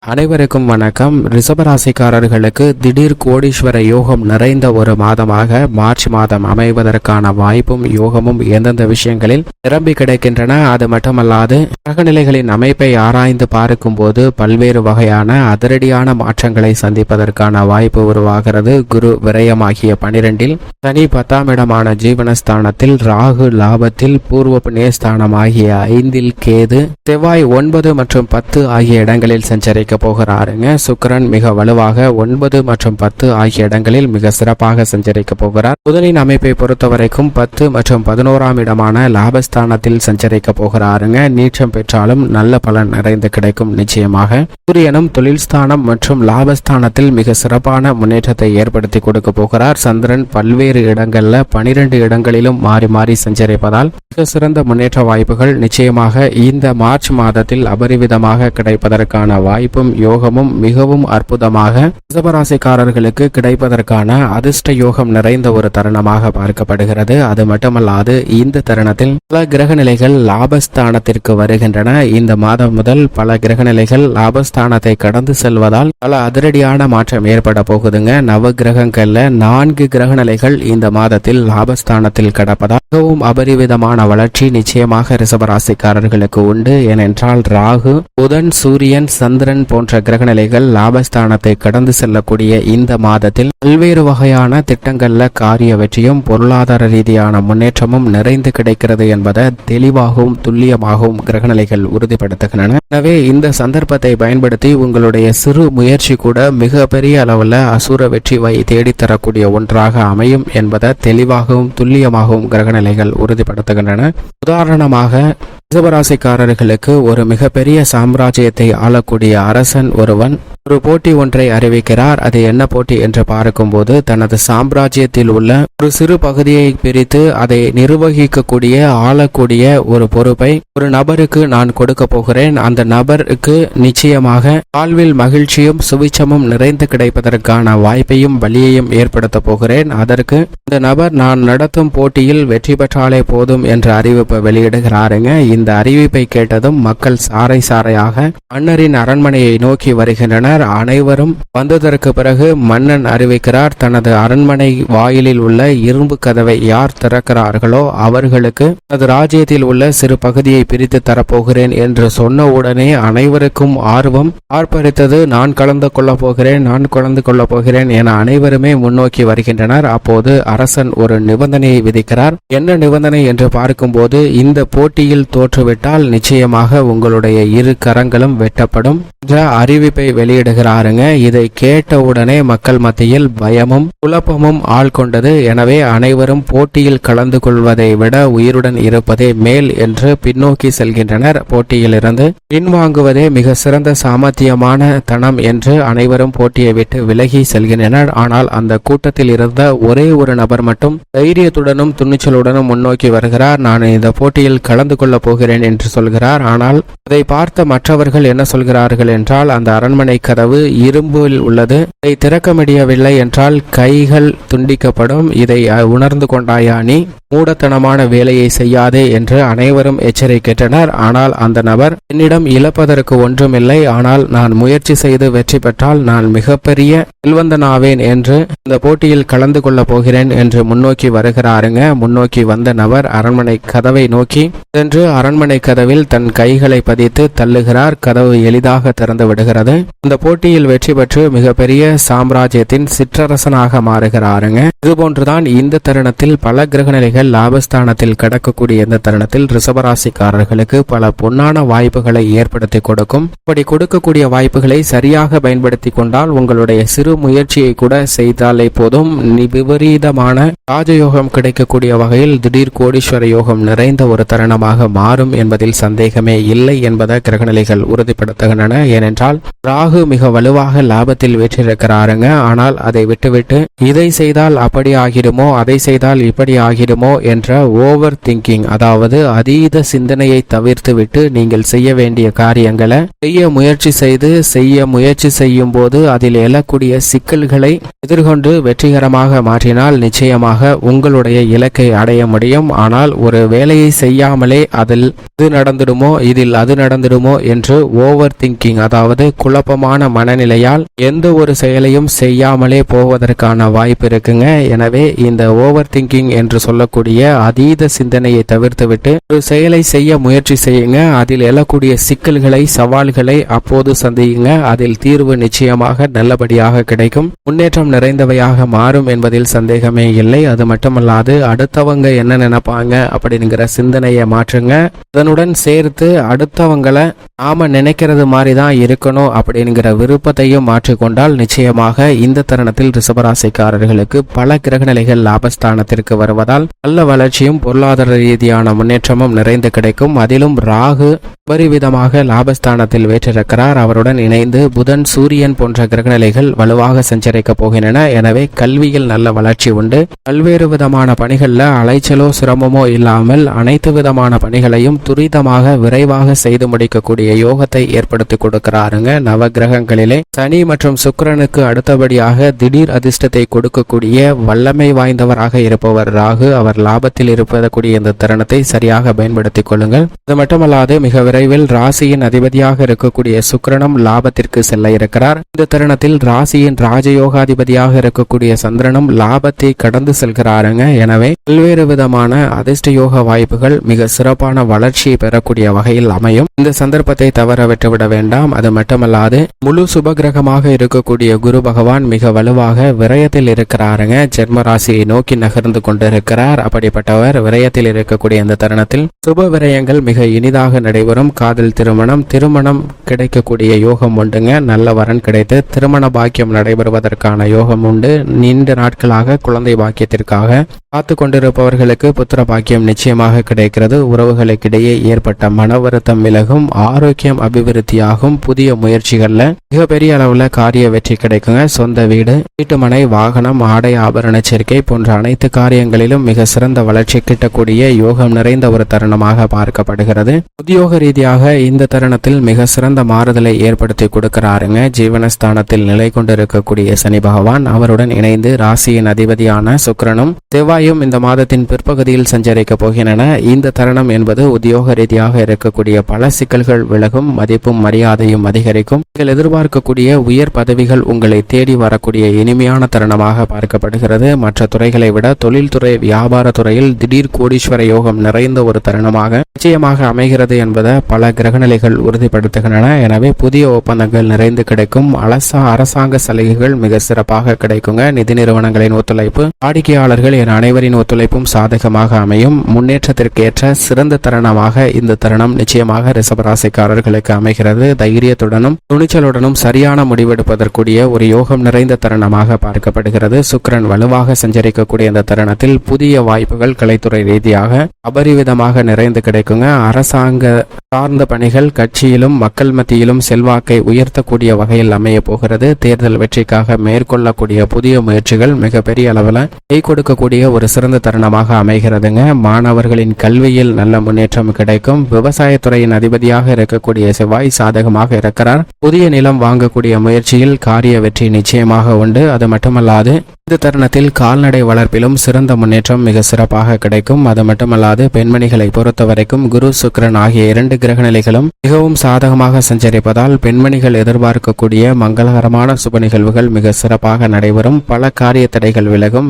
அனைவருக்கும் வணக்கம். ரிஷபராசிக்காரர்களுக்கு திடீர் கோடீஸ்வர யோகம் நிறைந்த ஒரு மாதமாக மார்ச் மாதம் அமைவதற்கான வாய்ப்பும் யோகமும் எந்தெந்த விஷயங்களில் நிரம்பி கிடைக்கின்றன. அது மட்டுமல்லாது கிரகநிலைகளின் அமைப்பை ஆராய்ந்து பார்க்கும் போது பல்வேறு வகையான அதிரடியான மாற்றங்களை சந்திப்பதற்கான வாய்ப்பு உருவாகிறது. குரு விரயமாகிய 12இல், சனி 10ஆம் இடமான ஜீவனஸ்தானத்தில், ராகு லாபத்தில், பூர்வ புண்ணியஸ்தானமாகிய 5இல் கேது, செவ்வாய் 9 மற்றும் 10 ஆகிய இடங்களில் சஞ்சரிக்க போகிறாருங்க. சுக்கிரன் மிக வலுவாக 9 மற்றும் 10 ஆகிய இடங்களில் மிக சிறப்பாக சஞ்சரிக்க போகிறார். புதனின் அமைப்பை பொறுத்தவரைக்கும் 10 மற்றும் 11ஆம் இடமான லாபஸ்தானத்தில் சஞ்சரிக்க போகிறாருங்க. நீச்சம் பெற்றாலும் நல்ல பலன் நிறைந்து கிடைக்கும் நிச்சயமாக. சூரியனும் தொழில் ஸ்தானம் மற்றும் லாபஸ்தானத்தில் மிக சிறப்பான முன்னேற்றத்தை ஏற்படுத்தி கொடுக்க போகிறார். சந்திரன் பல்வேறு இடங்கள்ல 12 இடங்களிலும் மாறி மாறி சஞ்சரிப்பதால் மிக சிறந்த முன்னேற்ற வாய்ப்புகள் நிச்சயமாக இந்த மார்ச் மாதத்தில் அபரிவிதமாக கிடைப்பதற்கான வாய்ப்பு யோகமும் மிகவும் அற்புதமாக ரிஷபராசிக்காரர்களுக்கு கிடைப்பதற்கான அதிர்ஷ்ட யோகம் நிறைந்த ஒரு தருணமாக பார்க்கப்படுகிறது. அது மட்டுமல்லாது இந்த தருணத்தில் பல கிரக நிலைகள் லாபஸ்தானத்திற்கு வருகின்றன. இந்த மாதம் முதல் பல கிரக நிலைகள் லாபஸ்தானத்தை கடந்து செல்வதால் பல அதிரடியான மாற்றம் ஏற்பட போகுதுங்க. நவ கிரகங்கள்ல 4 கிரக நிலைகள் இந்த மாதத்தில் லாபஸ்தானத்தில் கடப்பதால் மிகவும் அபரிவிதமான வளர்ச்சி நிச்சயமாக ரிஷபராசிக்காரர்களுக்கு உண்டு. ஏனென்றால் ராகு, புதன், சூரியன், சந்திரன் போன்ற கிரகநிலைகள் லாபஸ்தானத்தை கடந்து செல்லக்கூடிய இந்த மாதத்தில் பல்வேறு வகையான திட்டங்கள்ல காரிய வெற்றியும் பொருளாதார ரீதியான முன்னேற்றமும் நிறைந்து கிடைக்கிறது என்பதை தெளிவாகவும் துல்லியமாகவும் கிரகநிலைகள் உறுதிப்படுத்துகின்றன. எனவே இந்த சந்தர்ப்பத்தை பயன்படுத்தி உங்களுடைய சிறு முயற்சி கூட மிக பெரிய அளவில் அசுர வெற்றிவை தேடித்தரக்கூடிய ஒன்றாக அமையும் என்பதை தெளிவாகவும் துல்லியமாகவும் கிரகநிலைகள் உறுதிப்படுத்துகின்றன. உதாரணமாக ரிஷபராசிக்காரர்களுக்கு ஒரு மிகப்பெரிய சாம்ராஜ்யத்தை ஆளக்கூடிய அரசன் ஒருவன் ஒரு போட்டி ஒன்றை அறிவிக்கிறார். அது என்ன போட்டி என்று பார்க்கும்போது, தனது சாம்ராஜ்யத்தில் உள்ள ஒரு சிறு பகுதியை பிரித்து அதை நிர்வகிக்கக்கூடிய ஆளக்கூடிய ஒரு பொறுப்பை ஒரு நபருக்கு நான் கொடுக்க போகிறேன். அந்த நபருக்கு நிச்சயமாக வாழ்வில் மகிழ்ச்சியும் சுவிச்சமும் நிறைந்து கிடைப்பதற்கான வாய்ப்பையும் வழியையும் ஏற்படுத்த போகிறேன். அதற்கு இந்த நபர் நான் நடத்தும் போட்டியில் வெற்றி பெற்றாலே போதும் என்ற அறிவிப்பை வெளியிடுகிறாருங்க. இந்த அறிவிப்பை கேட்டதும் மக்கள் சாறை சாறையாக மன்னரின் அரண்மனையை நோக்கி வருகின்றனர். அனைவரும் வந்ததற்கு பிறகு மன்னன் அறிவிக்கிறார், தனது அரண்மனை வாயிலில் உள்ள இரும்பு கதவை யார் திறக்கிறார்களோ அவர்களுக்கு தனது ராஜ்யத்தில் உள்ள சிறு பகுதியை பிரித்து தரப்போகிறேன் என்று சொன்ன உடனே அனைவருக்கும் ஆர்வம் ஆர்ப்பரித்தது. நான் கலந்து கொள்ளப் போகிறேன் என அனைவருமே முன்னோக்கி வருகின்றனர். அப்போது அரசன் ஒரு நிபந்தனையை விதிக்கிறார். என்ன நிபந்தனை என்று பார்க்கும்போது, இந்த போட்டியில் தோற்றுவிட்டால் நிச்சயமாக உங்களுடைய இரு கரங்களும் வெட்டப்படும் என்ற அறிவிப்பை வெளியிடுகிறாருங்க. இதை கேட்டவுடனே மக்கள் மத்தியில் பயமும் குழப்பமும் ஆள்கொண்டது. எனவே அனைவரும் போட்டியில் கலந்து கொள்வதை விட உயிருடன் இருப்பதே மேல் என்று பின்னோக்கி செல்கின்றனர். போட்டியில் இருந்து பின்வாங்குவதே மிக சிறந்த சாமர்த்தியமான தனம் என்று அனைவரும் போட்டியை விட்டு விலகி செல்கின்றனர். ஆனால் அந்த கூட்டத்தில் இருந்த ஒரே ஒரு நபர் மட்டும் தைரியத்துடனும் துணிச்சலுடனும் முன்னோக்கி வருகிறார். நான் இந்த போட்டியில் கலந்து கொள்ளப் போகிறேன் என்று சொல்கிறார். ஆனால் அதை பார்த்த மற்றவர்கள் என்ன சொல்கிறார்கள் என்றால், அந்த அரண்மனை கதவு இரும்பில் உள்ளது, இதை திறக்க முடியவில்லை என்றால் கைகள் துண்டிக்கப்படும், இதை உணர்ந்து கொண்டாயா நீ, மூடத்தனமான வேலையை செய்யாதே என்று அனைவரும் எச்சரிக்கின்றனர். ஆனால் அந்த நபர், என்னிடம் இழப்பதற்கு ஒன்றுமில்லை, ஆனால் நான் முயற்சி செய்து வெற்றி பெற்றால் நான் மிகப்பெரிய செல்வந்தனாவேன் என்று இந்த போட்டியில் கலந்து கொள்ளப் போகிறேன் என்று முன்னோக்கி வருகிறாருங்க. முன்னோக்கி வந்த நபர் அரண்மனை கதவை நோக்கி சென்று அரண்மனை கதவில் தன் கைகளை பதித்து தள்ளுகிறார். கதவு எளிதாக திறந்து விடுகிறது. இந்த போட்டியில் வெற்றி பெற்று மிகப்பெரிய சாம்ராஜ்யத்தின் சிற்றரசனாக மாறுகிறாருங்க. இதுபோன்றுதான் இந்த தருணத்தில் பல கிரகநிலைகள் லாபஸ்தானத்தில் கடக்கக்கூடிய இந்த தருணத்தில் ரிஷபராசிக்காரர்களுக்கு பல பொன்னான வாய்ப்புகளை ஏற்படுத்தி கொடுக்கும். இப்படி கொடுக்கக்கூடிய வாய்ப்புகளை சரியாக பயன்படுத்தி கொண்டால் உங்களுடைய சிறு முயற்சியை கூட செய்தாலே போதும் விபரீதமான ராஜயோகம் கிடைக்கக்கூடிய வகையில் திடீர் கோடீஸ்வர யோகம் நிறைந்த ஒரு தருணமாக மாறும் என்பதில் சந்தேகமே இல்லை என்பதை கிரகநிலைகள் உறுதிப்படுத்துகின்றன. ஏனென்றால் ராகு மிக வலுவாக லாபத்தில் வெற்றிருக்கிறாருங்க. ஆனால் அதை விட்டுவிட்டு இதை செய்தால் அப்படி ஆகிடுமோ, அதை செய்தால் இப்படி ஆகிடுமோ என்ற ஓவர் திங்கிங், அதாவது அதீத சிந்தனையை தவிர்த்து விட்டு நீங்கள் செய்ய வேண்டிய காரியங்களை செய்ய முயற்சி செய்யும் போது அதில் எழக்கூடிய சிக்கல்களை எதிர்கொண்டு வெற்றிகரமாக மாற்றினால் நிச்சயமாக உங்களுடைய இலக்கை அடைய முடியும். ஆனால் ஒரு வேலையை செய்யாமலே அதில் இது நடந்துடுமோ இதில் அது நடந்துடுமோ என்று ஓவர் திங்கிங், அதாவது குழப்பமான மனநிலையால் எந்த ஒரு செயலையும் செய்யாமலே போவதற்கான வாய்ப்பு இருக்குங்க. எனவே இந்த ஓவர் திங்கிங் என்று சொல்லக்கூடிய அதீத சிந்தனையை தவிர்த்துவிட்டு ஒரு செயலை செய்ய முயற்சி செய்யுங்க. அதில் எழக்கூடிய சிக்கல்களை, சவால்களை அப்போது சந்தியுங்க. அதில் தீர்வு நிச்சயமாக நல்லபடியாக கிடைக்கும், முன்னேற்றம் நிறைந்தவையாக மாறும் என்பதில் சந்தேகமே இல்லை. அது மட்டுமல்லாது அடுத்தவங்க என்ன நினைப்பாங்க அப்படிங்கிற சிந்தனையை மாற்றுங்க. அதனுடன் சேர்த்து அடுத்தவங்களை நாம நினைக்கிறது மாதிரி தான் இருக்கணும் அப்படிங்கிற விருப்பத்தையும் மாற்றிக்கொண்டால் நிச்சயமாக இந்த தருணத்தில் ரிஷபராசிக்காரர்களுக்கு பல கிரகநிலைகள் லாபஸ்தானத்திற்கு வருவதால் நல்ல வளர்ச்சியும் பொருளாதார ரீதியான முன்னேற்றமும் நிறைந்து கிடைக்கும். அதிலும் ராகு பரிவிதமாக லாபஸ்தானத்தில் வேற்றிருக்கிறார். அவருடன் இணைந்து புதன், சூரியன் போன்ற கிரகநிலைகள் வலுவாக சஞ்சரிக்கப் போகின்றன. எனவே கல்வியில் நல்ல வளர்ச்சி உண்டு. பல்வேறு விதமான பணிகளில் அலைச்சலோ சிரமமோ இல்லாமல் அனைத்து விதமான பணிகளையும் துரிதமாக விரைவாக செய்து முடிக்கக்கூடிய யோகத்தை ஏற்படுத்தி கொடுக்கிறாருங்க. நவ கிரகங்களிலே சனி மற்றும் சுக்கிரனுக்கு அடுத்தபடியாக திடீர் அதிர்ஷ்டத்தை கொடுக்கக்கூடிய வல்லமை வாய்ந்தவராக இருப்பவர் ராகு. அவர் லாபத்தில் இருப்பதற்குரிய இந்த தருணத்தை சரியாக பயன்படுத்திக் கொள்ளுங்கள். அது மட்டுமல்லாது மிக விரைவில் ராசியின் அதிபதியாக இருக்கக்கூடிய சுக்கிரனும் லாபத்திற்கு செல்ல இருக்கிறார். இந்த தருணத்தில் ராசியின் ராஜயோகாதிபதியாக இருக்கக்கூடிய சந்திரனும் லாபத்தை கடந்து செல்கிறாருங்க. எனவே பல்வேறு விதமான அதிர்ஷ்ட யோக வாய்ப்புகள் மிக சிறப்பான வளர்ச்சியை பெறக்கூடிய வகையில் அமையும். இந்த சந்தர்ப்பத்தை தவற விட்டுவிட வேண்டாம். அது மட்டுமல்லாது முழு சுபகிரகமாக இருக்கக்கூடிய குரு பகவான் மிக வலுவாக விரயத்தில் இருக்கிறாருங்க. ஜென்ம ராசியை நோக்கி நகர்ந்து கொண்டிருக்கிறார். அப்படிப்பட்டவர் விரயத்தில் இருக்கக்கூடிய இந்த தருணத்தில் சுப விரயங்கள் மிக இனிதாக நடைபெறும். காதல் திருமணம் கிடைக்கக்கூடிய யோகம் உண்டுங்க. நல்ல வரன் கிடைத்து திருமண பாக்கியம் நடைபெறுவதற்கான யோகம் உண்டு. நீண்ட நாட்களாக குழந்தை பாக்கியத்திற்காக காத்து கொண்டிருப்பவர்களுக்கு புத்திர பாக்கியம் நிச்சயமாக கிடைக்கிறது. உறவுகளுக்கிடையே ஏற்பட்ட மன வருத்தம் விலகும், ஆரோக்கியம் அபிவிருத்தியாகும். புதிய முயற்சிகள்ல மிகப்பெரிய அளவுல காரிய வெற்றி கிடைக்குங்க. சொந்த வீடு, வீட்டுமனை, வாகனம், ஆடை ஆபரண சேர்க்கை போன்ற அனைத்து காரியங்களிலும் மிக சிறந்த வளர்ச்சி கிட்டக்கூடிய யோகம் நிறைந்த ஒரு தருணமாக பார்க்கப்படுகிறது. உத்தியோக ரீதியாக இந்த தருணத்தில் மிக சிறந்த மாறுதலை ஏற்படுத்தி கொடுக்கிறாருங்க. ஜீவனஸ்தானத்தில் நிலை கொண்டிருக்கக்கூடிய சனி பகவான் அவருடன் இணைந்து ராசியின் அதிபதியான சுக்கிரனும் செவ்வாயும் இந்த மாதத்தின் பிற்பகுதியில் சஞ்சரிக்க போகின்றன. இந்த தருணம் என்பது உத்தியோக ரீதியாக இருக்கக்கூடிய பல சிக்கல்கள் விலகும், மதிப்பும் மரியாதையும் அதிகரிக்கும். நீங்கள் எதிர்பார்க்கக்கூடிய உயர் பதவிகள் உங்களை தேடி வரக்கூடிய இனிமையான தருணமாக பார்க்கப்படுகிறது. மற்ற துறைகளை விட தொழில்துறை, வியாபார துறையில் திடீர் கோடீஸ்வர யோகம் நிறைந்த ஒரு தருணமாக நிச்சயமாக அமைகிறது என்பதை பல கிரகநிலைகள் உறுதிப்படுத்துகின்றன. எனவே புதிய ஒப்பந்தங்கள் நிறைந்து கிடைக்கும். அரசாங்க சலுகைகள் மிக சிறப்பாக கிடைக்குங்க. நிதி நிறுவனங்களின் ஒத்துழைப்பு, வாடிக்கையாளர்கள் என அனைவரின் ஒத்துழைப்பும் சாதகமாக அமையும். முன்னேற்றத்திற்கேற்ற சிறந்த தருணமாக இந்த தருணம் நிச்சயமாக ரிஷபராசிக்காரர்களுக்கு அமைகிறது. தைரியத்துடனும் துணிச்சலுடனும் சரியான முடிவெடுப்பதற்குரிய ஒரு யோகம் நிறைந்த தருணமாக பார்க்கப்படுகிறது. சுக்கிரன் வலுவாக சஞ்சரிக்கக்கூடிய இந்த தருணத்தில் புதிய வாய்ப்புகள் கலைத்துறை ரீதியாக அபரிவிதமாக நிறைந்து கிடைக்குங்க. அரசாங்க சார்ந்த பணிகள் கட்சியிலும் மக்கள் மத்தியிலும் செல்வாக்கை உயர்த்தக்கூடிய வகையில் அமைய போகிறது. தேர்தல் வெற்றிக்காக மேற்கொள்ளக்கூடிய புதிய முயற்சிகள் மிகப்பெரிய அளவில் கை கொடுக்கக்கூடிய ஒரு சிறந்த தருணமாக அமைகிறதுங்க. மாணவர்களின் கல்வியில் நல்ல முன்னேற்றம் கிடைக்கும். விவசாயத்துறையின் அதிபதியாக இருக்கக்கூடிய செவ்வாய் சாதகமாக இருக்கிறார். புதிய நிலம் வாங்கக்கூடிய முயற்சியில் காரிய வெற்றி நிச்சயமாக உண்டு. அது மட்டுமல்லாது இந்த தருணத்தில் கால்நடை வளர்ப்பிலும் சிறந்த முன்னேற்றம் மிக சிறப்பாக கிடைக்கும். அது மட்டுமல்லாது பெண்மணிகளை பொறுத்த வரைக்கும் குரு, சுக்கிரன் ஆகிய இரண்டு கிரகநிலைகளும் மிகவும் சாதகமாக சஞ்சரிப்பதால் பெண்மணிகள் எதிர்பார்க்கக்கூடிய மங்களகரமான சுப நிகழ்வுகள் மிக சிறப்பாக நடைபெறும். பல காரிய தடைகள் விலகும்.